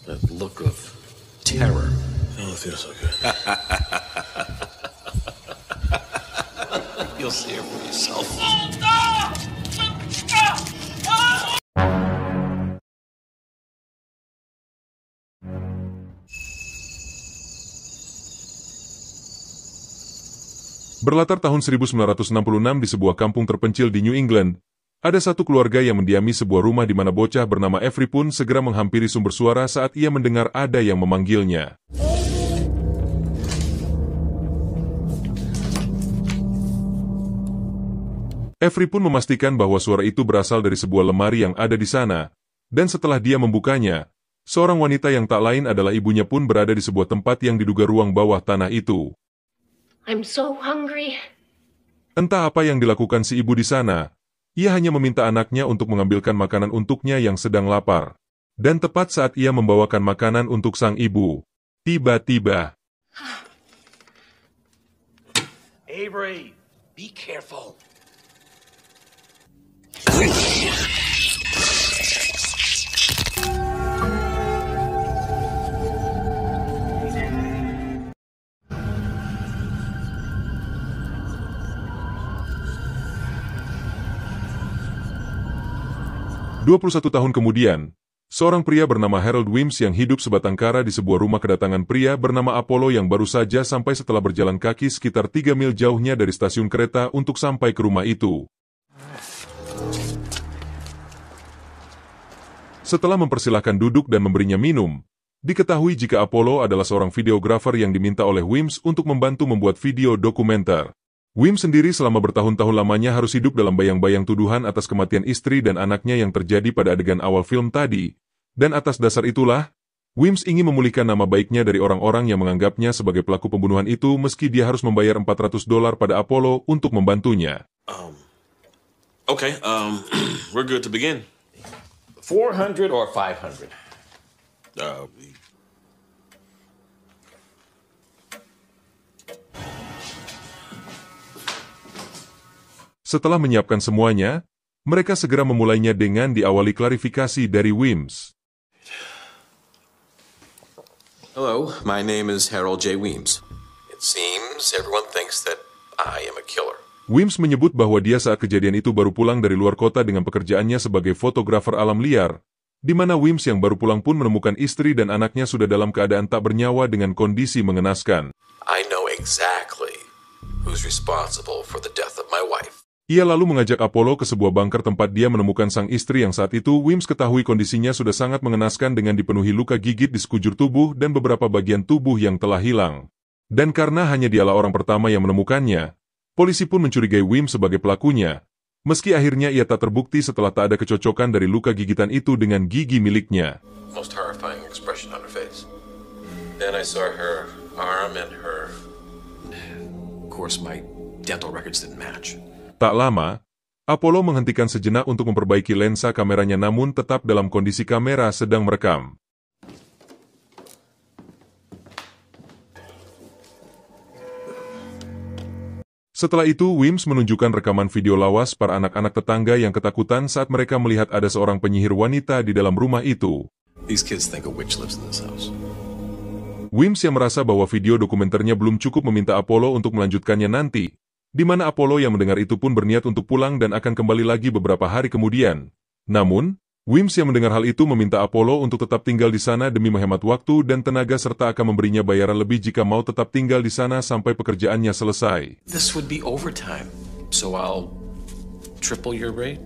That look of terror. Oh, it feels so good. You'll see it for yourself. Berlatar tahun 1966 di sebuah kampung terpencil di New England, ada satu keluarga yang mendiami sebuah rumah di mana bocah bernama Avery pun segera menghampiri sumber suara saat ia mendengar ada yang memanggilnya. Avery pun memastikan bahwa suara itu berasal dari sebuah lemari yang ada di sana, dan setelah dia membukanya, seorang wanita yang tak lain adalah ibunya pun berada di sebuah tempat yang diduga ruang bawah tanah itu. I'm so hungry. Entah apa yang dilakukan si ibu di sana, ia hanya meminta anaknya untuk mengambilkan makanan untuknya yang sedang lapar. Dan tepat saat ia membawakan makanan untuk sang ibu, tiba-tiba... Avery, be careful. 21 tahun kemudian, seorang pria bernama Harold Wims yang hidup sebatang kara di sebuah rumah kedatangan pria bernama Apollo yang baru saja sampai setelah berjalan kaki sekitar 3 mil jauhnya dari stasiun kereta untuk sampai ke rumah itu. Setelah mempersilahkan duduk dan memberinya minum, diketahui jika Apollo adalah seorang videografer yang diminta oleh Wims untuk membantu membuat video dokumenter. Wims sendiri selama bertahun-tahun lamanya harus hidup dalam bayang-bayang tuduhan atas kematian istri dan anaknya yang terjadi pada adegan awal film tadi, dan atas dasar itulah, Wims ingin memulihkan nama baiknya dari orang-orang yang menganggapnya sebagai pelaku pembunuhan itu meski dia harus membayar $400 pada Apollo untuk membantunya. Okay, we're good to begin. 400 or 500? Setelah menyiapkan semuanya, mereka segera memulainya dengan diawali klarifikasi dari Wims. Hello, my name is Harold J. Weems. It seems everyone thinks that I am a killer. Wims menyebut bahwa dia saat kejadian itu baru pulang dari luar kota dengan pekerjaannya sebagai fotografer alam liar, di mana Wims yang baru pulang pun menemukan istri dan anaknya sudah dalam keadaan tak bernyawa dengan kondisi mengenaskan. I know exactly who's responsible for the death of my wife. Ia lalu mengajak Apollo ke sebuah bunker tempat dia menemukan sang istri yang saat itu Wims ketahui kondisinya sudah sangat mengenaskan dengan dipenuhi luka gigit di sekujur tubuh dan beberapa bagian tubuh yang telah hilang. Dan karena hanya dialah orang pertama yang menemukannya, polisi pun mencurigai Wims sebagai pelakunya, meski akhirnya ia tak terbukti setelah tak ada kecocokan dari luka gigitan itu dengan gigi miliknya. Most horrifying expression on her face. Then I saw her arm and her... Of course, my dental records didn't match. Tak lama, Apollo menghentikan sejenak untuk memperbaiki lensa kameranya namun tetap dalam kondisi kamera sedang merekam. Setelah itu, Wims menunjukkan rekaman video lawas para anak-anak tetangga yang ketakutan saat mereka melihat ada seorang penyihir wanita di dalam rumah itu. These kids think a witch lives in this house. Wims yang merasa bahwa video dokumenternya belum cukup meminta Apollo untuk melanjutkannya nanti, di mana Apollo yang mendengar itu pun berniat untuk pulang dan akan kembali lagi beberapa hari kemudian. Namun, Wims yang mendengar hal itu meminta Apollo untuk tetap tinggal di sana demi menghemat waktu dan tenaga serta akan memberinya bayaran lebih jika mau tetap tinggal di sana sampai pekerjaannya selesai. This would be overtime, so I'll triple your rate.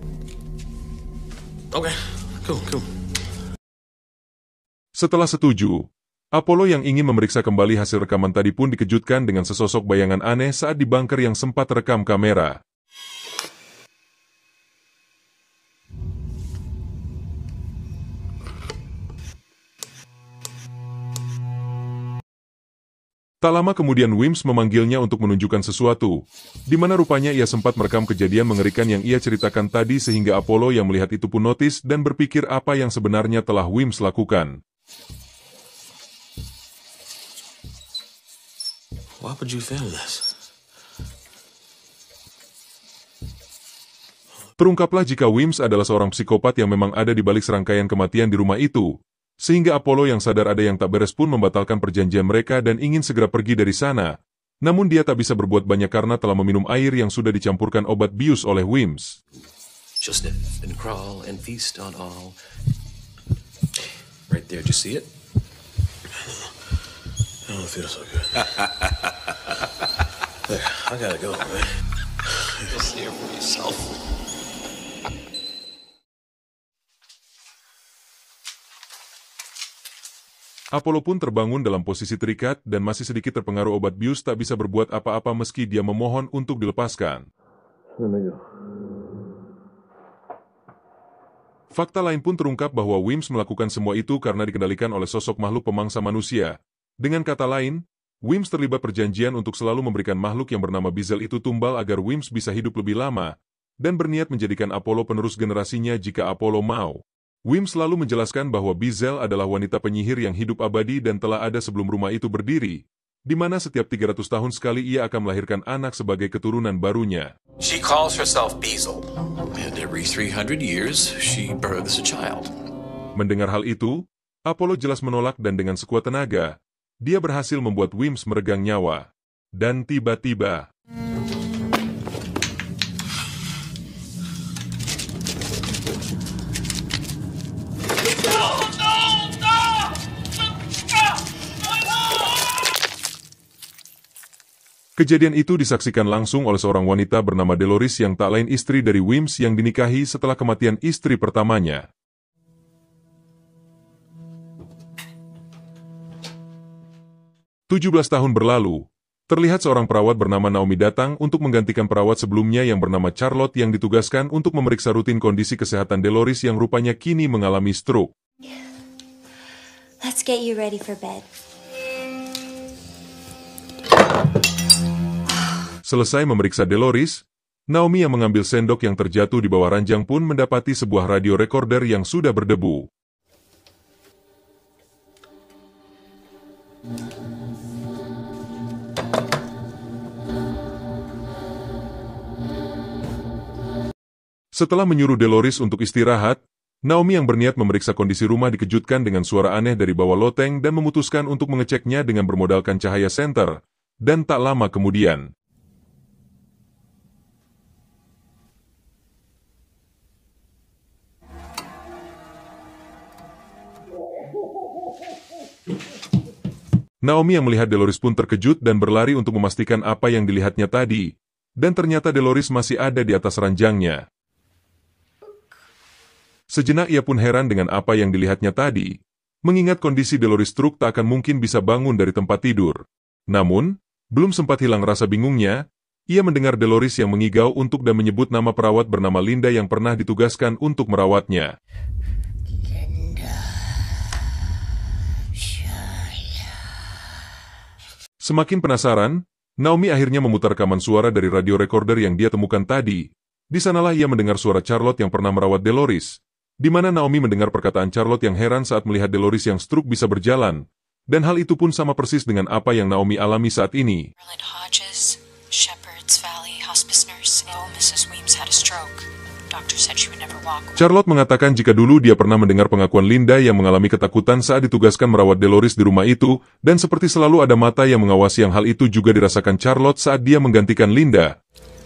Okay, cool. Setelah setuju, Apollo yang ingin memeriksa kembali hasil rekaman tadi pun dikejutkan dengan sesosok bayangan aneh saat di bunker yang sempat rekam kamera. Tak lama kemudian Wims memanggilnya untuk menunjukkan sesuatu, di mana rupanya ia sempat merekam kejadian mengerikan yang ia ceritakan tadi sehingga Apollo yang melihat itu pun notis dan berpikir apa yang sebenarnya telah Wims lakukan. Why would you film this? Terungkaplah jika Wims adalah seorang psikopat yang memang ada di balik serangkaian kematian di rumah itu, sehingga Apollo yang sadar ada yang tak beres pun membatalkan perjanjian mereka dan ingin segera pergi dari sana. Namun dia tak bisa berbuat banyak karena telah meminum air yang sudah dicampurkan obat bius oleh Wims. She'll sniff and crawl and feast on all. Right there, do you see it? I don't feel so good. Look, I gotta go, man. You'll see it for yourself. Apollo pun terbangun dalam posisi terikat dan masih sedikit terpengaruh obat bius, tak bisa berbuat apa-apa meski dia memohon untuk dilepaskan. Fakta lain pun terungkap bahwa Wims melakukan semua itu karena dikendalikan oleh sosok makhluk pemangsa manusia. Dengan kata lain, Wims terlibat perjanjian untuk selalu memberikan makhluk yang bernama Bezel itu tumbal agar Wims bisa hidup lebih lama, dan berniat menjadikan Apollo penerus generasinya jika Apollo mau. Wims selalu menjelaskan bahwa Bezel adalah wanita penyihir yang hidup abadi dan telah ada sebelum rumah itu berdiri, di mana setiap 300 tahun sekali ia akan melahirkan anak sebagai keturunan barunya. She calls herself Bezel, and every 300 years, she births a child. Mendengar hal itu, Apollo jelas menolak dan dengan sekuat tenaga, dia berhasil membuat Wims meregang nyawa. Dan tiba-tiba, kejadian itu disaksikan langsung oleh seorang wanita bernama Dolores yang tak lain istri dari Wims yang dinikahi setelah kematian istri pertamanya. "17 tahun berlalu, terlihat seorang perawat bernama Naomi datang untuk menggantikan perawat sebelumnya yang bernama Charlotte yang ditugaskan untuk memeriksa rutin kondisi kesehatan Dolores yang rupanya kini mengalami stroke. Let's get you ready for bed. Selesai memeriksa Dolores, Naomi yang mengambil sendok yang terjatuh di bawah ranjang pun mendapati sebuah radio recorder yang sudah berdebu. Setelah menyuruh Dolores untuk istirahat, Naomi yang berniat memeriksa kondisi rumah dikejutkan dengan suara aneh dari bawah loteng dan memutuskan untuk mengeceknya dengan bermodalkan cahaya senter, dan tak lama kemudian, Naomi yang melihat Dolores pun terkejut dan berlari untuk memastikan apa yang dilihatnya tadi, dan ternyata Dolores masih ada di atas ranjangnya. Sejenak ia pun heran dengan apa yang dilihatnya tadi, mengingat kondisi Dolores stroke tak akan mungkin bisa bangun dari tempat tidur. Namun, belum sempat hilang rasa bingungnya, ia mendengar Dolores yang mengigau untuk dan menyebut nama perawat bernama Linda yang pernah ditugaskan untuk merawatnya. Semakin penasaran, Naomi akhirnya memutar rekaman suara dari radio recorder yang dia temukan tadi. Di sanalah ia mendengar suara Charlotte yang pernah merawat Dolores, di mana Naomi mendengar perkataan Charlotte yang heran saat melihat Dolores yang stroke bisa berjalan, dan hal itu pun sama persis dengan apa yang Naomi alami saat ini. Hodges, Shepherd's Valley Hospice Nurse. Oh, Mrs. Weems had a stroke. Doctor said she would never walk. Charlotte mengatakan jika dulu dia pernah mendengar pengakuan Linda yang mengalami ketakutan saat ditugaskan merawat Dolores di rumah itu, dan seperti selalu ada mata yang mengawasi yang hal itu juga dirasakan Charlotte saat dia menggantikan Linda.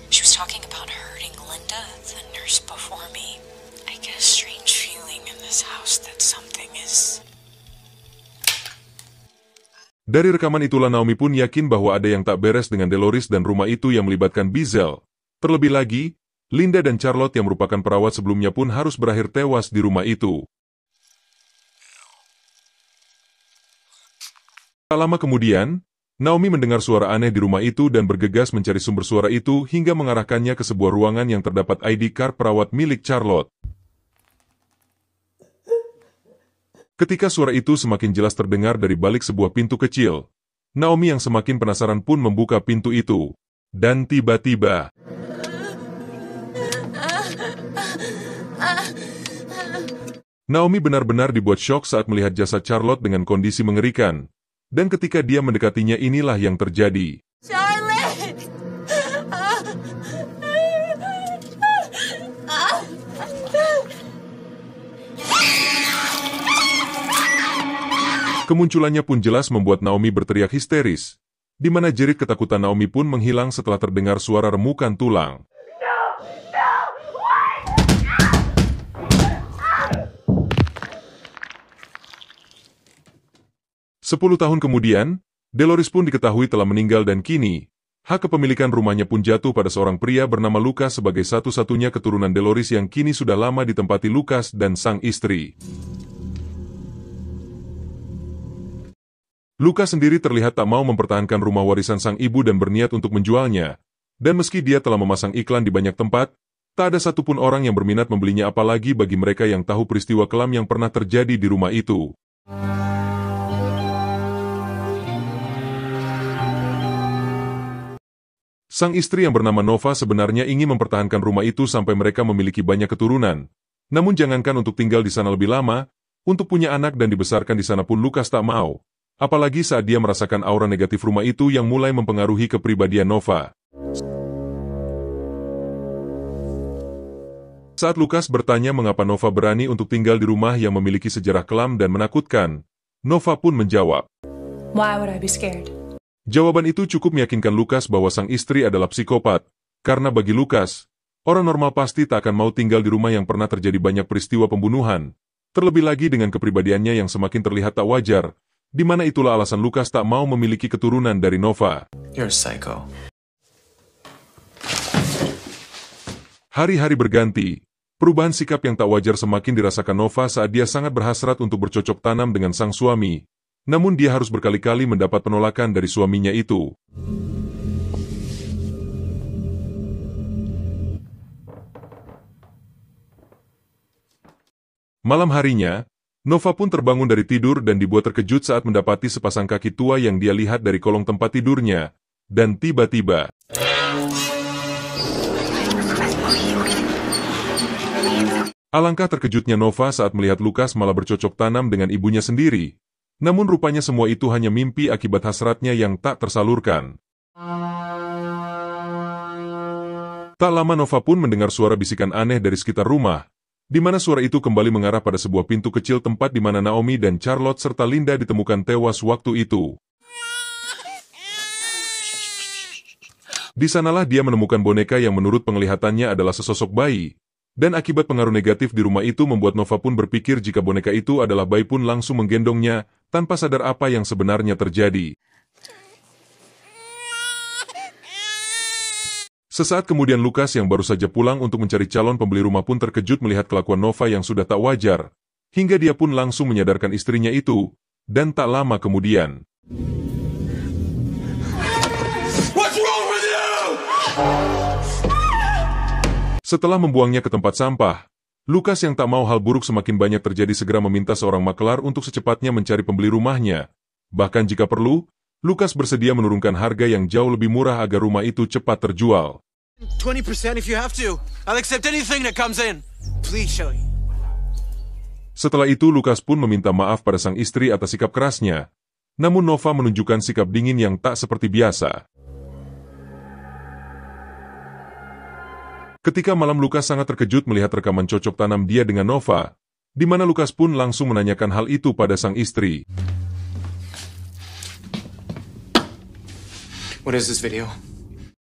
She was talking about hurting Linda, the nurse before me. I get a strange feeling in this house that something is... Dari rekaman itulah Naomi pun yakin bahwa ada yang tak beres dengan Dolores dan rumah itu yang melibatkan Bezel. Terlebih lagi, Linda dan Charlotte yang merupakan perawat sebelumnya pun harus berakhir tewas di rumah itu. Tak lama kemudian, Naomi mendengar suara aneh di rumah itu dan bergegas mencari sumber suara itu hingga mengarahkannya ke sebuah ruangan yang terdapat ID card perawat milik Charlotte. Ketika suara itu semakin jelas terdengar dari balik sebuah pintu kecil, Naomi yang semakin penasaran pun membuka pintu itu. Dan tiba-tiba, Naomi benar-benar dibuat syok saat melihat jasad Charlotte dengan kondisi mengerikan. Dan ketika dia mendekatinya inilah yang terjadi. Charlotte! Kemunculannya pun jelas membuat Naomi berteriak histeris, di mana jerit ketakutan Naomi pun menghilang setelah terdengar suara remukan tulang. 10 tahun kemudian, Dolores pun diketahui telah meninggal dan kini, hak kepemilikan rumahnya pun jatuh pada seorang pria bernama Lucas sebagai satu-satunya keturunan Dolores yang kini sudah lama ditempati Lucas dan sang istri. Lucas sendiri terlihat tak mau mempertahankan rumah warisan sang ibu dan berniat untuk menjualnya, dan meski dia telah memasang iklan di banyak tempat, tak ada satupun orang yang berminat membelinya apalagi bagi mereka yang tahu peristiwa kelam yang pernah terjadi di rumah itu. Sang istri yang bernama Nova sebenarnya ingin mempertahankan rumah itu sampai mereka memiliki banyak keturunan. Namun jangankan untuk tinggal di sana lebih lama, untuk punya anak dan dibesarkan di sana pun Lucas tak mau. Apalagi saat dia merasakan aura negatif rumah itu yang mulai mempengaruhi kepribadian Nova. Saat Lucas bertanya mengapa Nova berani untuk tinggal di rumah yang memiliki sejarah kelam dan menakutkan, Nova pun menjawab, "Why would I be scared?" Jawaban itu cukup meyakinkan Lucas bahwa sang istri adalah psikopat, karena bagi Lucas, orang normal pasti tak akan mau tinggal di rumah yang pernah terjadi banyak peristiwa pembunuhan, terlebih lagi dengan kepribadiannya yang semakin terlihat tak wajar, di mana itulah alasan Lucas tak mau memiliki keturunan dari Nova. You're a psycho. Hari-hari berganti, perubahan sikap yang tak wajar semakin dirasakan Nova saat dia sangat berhasrat untuk bercocok tanam dengan sang suami. Namun dia harus berkali-kali mendapat penolakan dari suaminya itu. Malam harinya, Nova pun terbangun dari tidur dan dibuat terkejut saat mendapati sepasang kaki tua yang dia lihat dari kolong tempat tidurnya. Dan tiba-tiba, alangkah terkejutnya Nova saat melihat Lucas malah bercocok tanam dengan ibunya sendiri. Namun rupanya semua itu hanya mimpi akibat hasratnya yang tak tersalurkan. Tak lama Nova pun mendengar suara bisikan aneh dari sekitar rumah, di mana suara itu kembali mengarah pada sebuah pintu kecil tempat di mana Naomi dan Charlotte serta Linda ditemukan tewas waktu itu. Di sanalah dia menemukan boneka yang menurut penglihatannya adalah sesosok bayi. Dan akibat pengaruh negatif di rumah itu membuat Nova pun berpikir jika boneka itu adalah bayi pun langsung menggendongnya, tanpa sadar apa yang sebenarnya terjadi. Sesaat kemudian Lucas yang baru saja pulang untuk mencari calon pembeli rumah pun terkejut melihat kelakuan Nova yang sudah tak wajar, hingga dia pun langsung menyadarkan istrinya itu, dan tak lama kemudian. What's wrong with you? Setelah membuangnya ke tempat sampah, Lucas yang tak mau hal buruk semakin banyak terjadi segera meminta seorang makelar untuk secepatnya mencari pembeli rumahnya. Bahkan jika perlu, Lucas bersedia menurunkan harga yang jauh lebih murah agar rumah itu cepat terjual. 20% if you have to. I'll accept anything that comes in. Please, Shelly. Setelah itu Lucas pun meminta maaf pada sang istri atas sikap kerasnya. Namun Nova menunjukkan sikap dingin yang tak seperti biasa. Ketika malam Lucas sangat terkejut melihat rekaman cocok tanam dia dengan Nova, di mana Lucas pun langsung menanyakan hal itu pada sang istri. What is this video?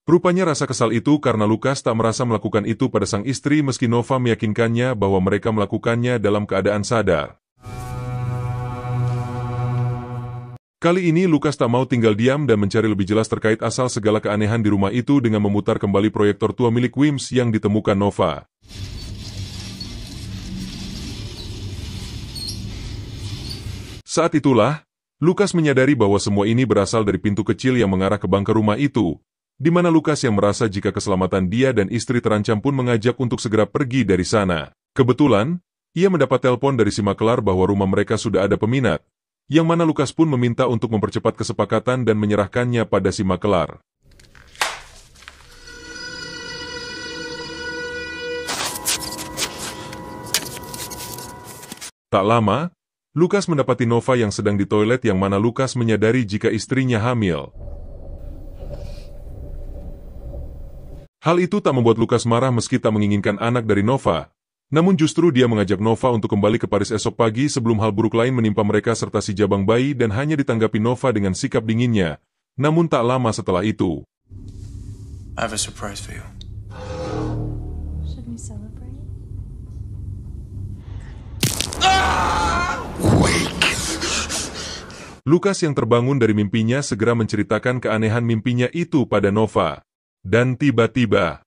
Rupanya rasa kesal itu karena Lucas tak merasa melakukan itu pada sang istri meski Nova meyakinkannya bahwa mereka melakukannya dalam keadaan sadar. Kali ini Lucas tak mau tinggal diam dan mencari lebih jelas terkait asal segala keanehan di rumah itu dengan memutar kembali proyektor tua milik Wims yang ditemukan Nova. Saat itulah, Lucas menyadari bahwa semua ini berasal dari pintu kecil yang mengarah ke bangker rumah itu, di mana Lucas yang merasa jika keselamatan dia dan istri terancam pun mengajak untuk segera pergi dari sana. Kebetulan, ia mendapat telepon dari si makelar bahwa rumah mereka sudah ada peminat, yang mana Lucas pun meminta untuk mempercepat kesepakatan dan menyerahkannya pada si makelar. Tak lama, Lucas mendapati Nova yang sedang di toilet yang mana Lucas menyadari jika istrinya hamil. Hal itu tak membuat Lucas marah meski tak menginginkan anak dari Nova, Namun justru dia mengajak Nova untuk kembali ke Paris esok pagi sebelum hal buruk lain menimpa mereka serta si jabang bayi dan hanya ditanggapi Nova dengan sikap dinginnya. Namun tak lama setelah itu, I have a surprise for you. Should we celebrate? Lukas yang terbangun dari mimpinya segera menceritakan keanehan mimpinya itu pada Nova. Dan tiba-tiba,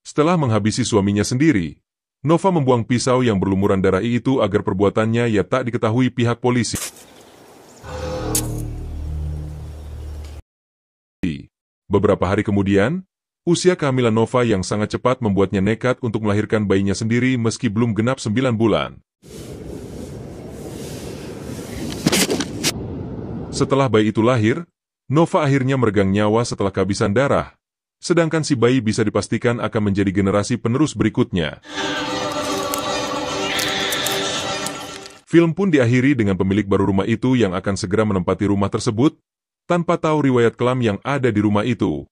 setelah menghabisi suaminya sendiri, Nova membuang pisau yang berlumuran darah itu agar perbuatannya ya tak diketahui pihak polisi. Beberapa hari kemudian, usia kehamilan Nova yang sangat cepat membuatnya nekat untuk melahirkan bayinya sendiri meski belum genap 9 bulan. Setelah bayi itu lahir, Nova akhirnya meregang nyawa setelah kehabisan darah. Sedangkan si bayi bisa dipastikan akan menjadi generasi penerus berikutnya. Film pun diakhiri dengan pemilik baru rumah itu yang akan segera menempati rumah tersebut, tanpa tahu riwayat kelam yang ada di rumah itu.